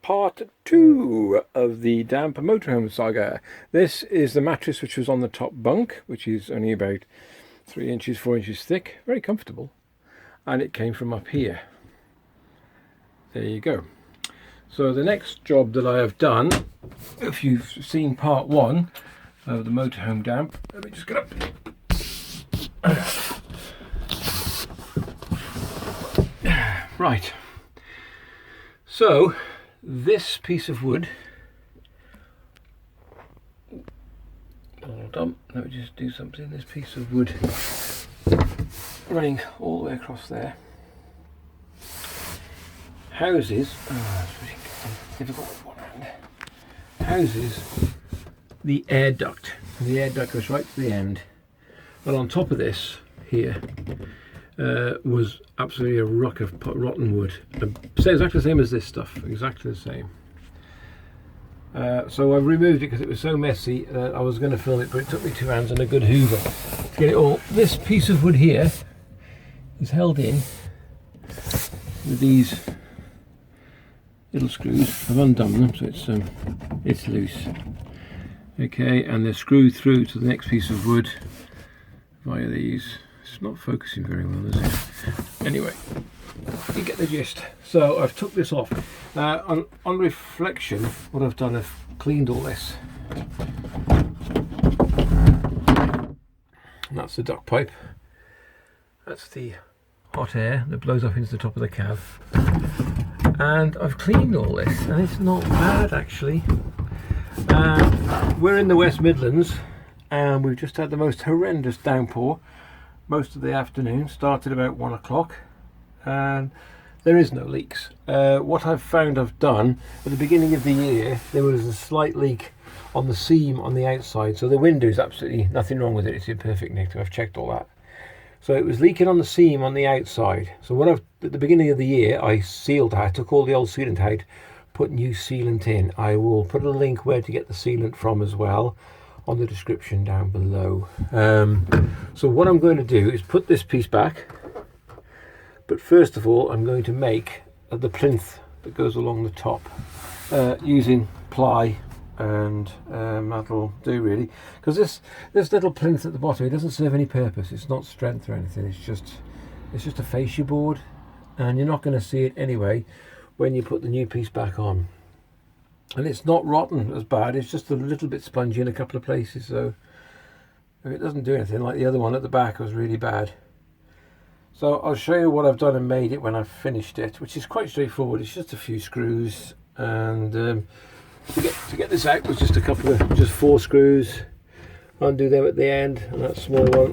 part 2 of the damp motorhome saga. This is the mattress which was on the top bunk, which is only about 3 inches, 4 inches thick, very comfortable, and it came from up here. There you go. So the next job that I have done, if you've seen part 1 of the motorhome damp, let me just get up. Right, so this piece of wood, hold on, let me just do something. This piece of wood running all the way across there houses, it's really difficult with one hand, houses the air duct. And the air duct goes right to the end, and on top of this here was absolutely a ruck of rotten wood. Exactly the same as this stuff, exactly the same. So I removed it because it was so messy that I was going to film it, but it took me 2 hands and a good hoover to get it all. This piece of wood here is held in with these little screws. I've undone them, so it's loose. Okay, and they're screwed through to the next piece of wood via these. It's not focusing very well, is it? Anyway, you get the gist. So I've took this off. On reflection, what I've done, I've cleaned all this. And that's the duct pipe. That's the hot air that blows up into the top of the cab. And I've cleaned all this, and it's not bad actually. We're in the West Midlands, and we've just had the most horrendous downpour. Most of the afternoon, started about 1 o'clock, and there is no leaks. What I've found I've done, at the beginning of the year, there was a slight leak on the seam on the outside, so the window is absolutely nothing wrong with it, it's in perfect nick. I've checked all that. So it was leaking on the seam on the outside. So what at the beginning of the year, I sealed that, I took all the old sealant out, put new sealant in. I will put a link where to get the sealant from as well on the description down below. So what I'm going to do is put this piece back, but first of all I'm going to make the plinth that goes along the top using ply, and that'll do really, because this little plinth at the bottom, it doesn't serve any purpose. It's not strength or anything, it's just a fascia board, and you're not going to see it anyway when you put the new piece back on. And it's not rotten as bad, it's just a little bit spongy in a couple of places, so it doesn't do anything like the other one at the back was really bad. So I'll show you what I've done and made it when I've finished it, which is quite straightforward. It's just a few screws, and to get this out was just 4 screws. Undo them at the end, and that small one,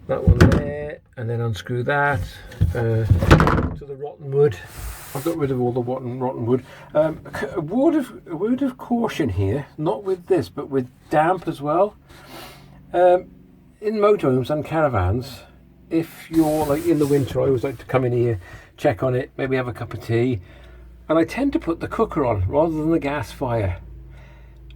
that one there, and then unscrew that to the rotten wood. I've got rid of all the rotten wood. A word of caution here, not with this, but with damp as well. In motorhomes and caravans, if you're like in the winter, I always like to come in here, check on it, maybe have a cup of tea, and I tend to put the cooker on rather than the gas fire.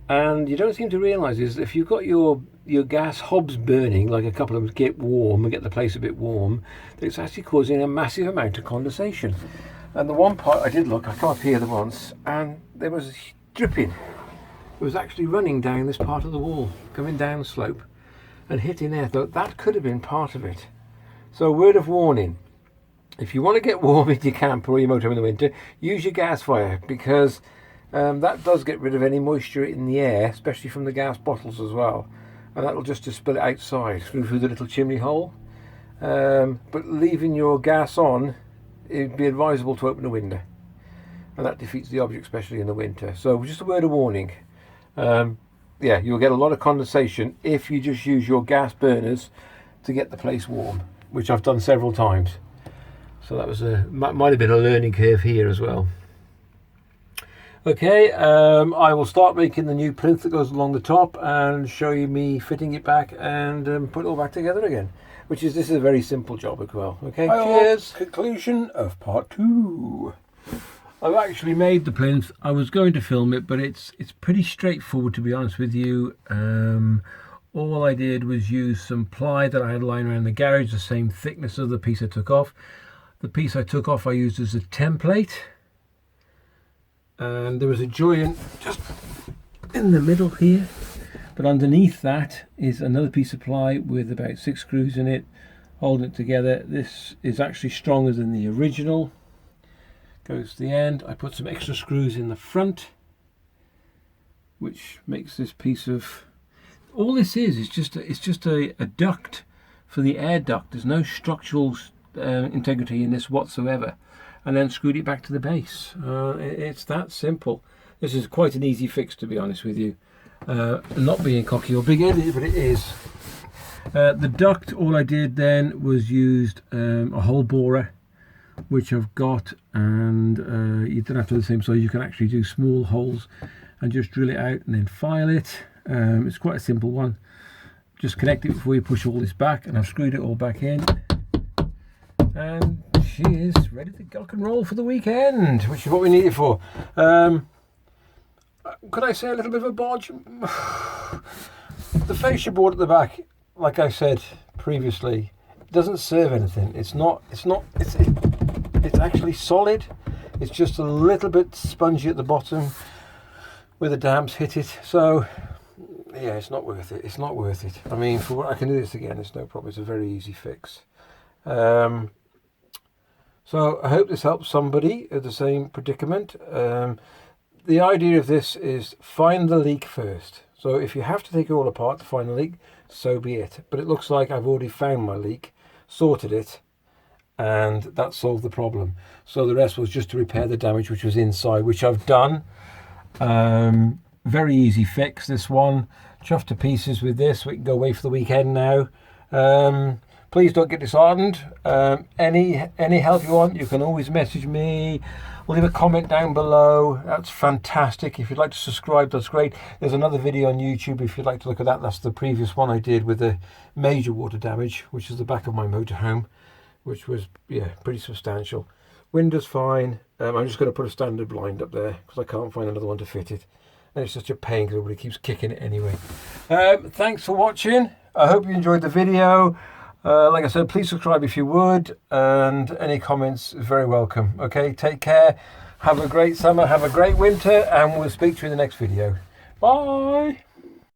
And you don't seem to realise is if you've got your gas hobs burning, like a couple of them, get warm and get the place a bit warm, that it's actually causing a massive amount of condensation. And the one part I did look, I come up here once, and there was dripping. It was actually running down this part of the wall, coming down the slope and hitting there. So that could have been part of it. So word of warning, if you want to get warm in your camper or your motorhome in the winter, use your gas fire, because that does get rid of any moisture in the air, especially from the gas bottles as well. And that will just spill it outside through the little chimney hole. But leaving your gas on, it'd be advisable to open a window, and that defeats the object, especially in the winter. So just a word of warning, yeah, you'll get a lot of condensation if you just use your gas burners to get the place warm, which I've done several times. So that was might have been a learning curve here as well. Okay, I will start making the new plinth that goes along the top and show you me fitting it back and put it all back together again. This is a very simple job as well. Okay, cheers. Conclusion of part 2. I've actually made the plinth. I was going to film it, but it's pretty straightforward, to be honest with you. All I did was use some ply that I had lying around the garage, the same thickness of the piece I took off. The piece I took off I used as a template, and there was a joint just in the middle here, but underneath that is another piece of ply with about 6 screws in it holding it together. This is actually stronger than the original. Goes to the end. I put some extra screws in the front, which makes this piece of, all this is just a duct for the air duct. There's no structural integrity in this whatsoever. And then screwed it back to the base. It's that simple. This is quite an easy fix, to be honest with you. Not being cocky or big-headed, but it is. The duct, all I did then was used a hole borer, which I've got, and you don't have to do the same size. You can actually do small holes and just drill it out and then file it. It's quite a simple one. Just connect it before you push all this back, and I've screwed it all back in, and she is ready to rock and roll for the weekend, which is what we need it for. Could I say a little bit of a bodge? The fascia board at the back, like I said previously, doesn't serve anything. It's actually solid. It's just a little bit spongy at the bottom where the damps hit it. So yeah, it's not worth it. It's not worth it. I mean, for what I can do this again, it's no problem. It's a very easy fix. So I hope this helps somebody at the same predicament. The idea of this is find the leak first. So if you have to take it all apart to find the leak, so be it. But it looks like I've already found my leak, sorted it, and that solved the problem. So the rest was just to repair the damage which was inside, which I've done. Very easy fix, this one. Chuffed to pieces with this. We can go away for the weekend now. Please don't get disheartened. Any help you want, you can always message me. Leave a comment down below. That's fantastic. If you'd like to subscribe, that's great. There's another video on YouTube if you'd like to look at that. That's the previous one I did with the major water damage, which is the back of my motorhome, which was, yeah, pretty substantial. Window's fine. I'm just going to put a standard blind up there because I can't find another one to fit it. And it's such a pain because everybody keeps kicking it anyway. Thanks for watching. I hope you enjoyed the video. Like I said, please subscribe if you would, and any comments is very welcome. Okay, take care, have a great summer, have a great winter, and we'll speak to you in the next video. Bye.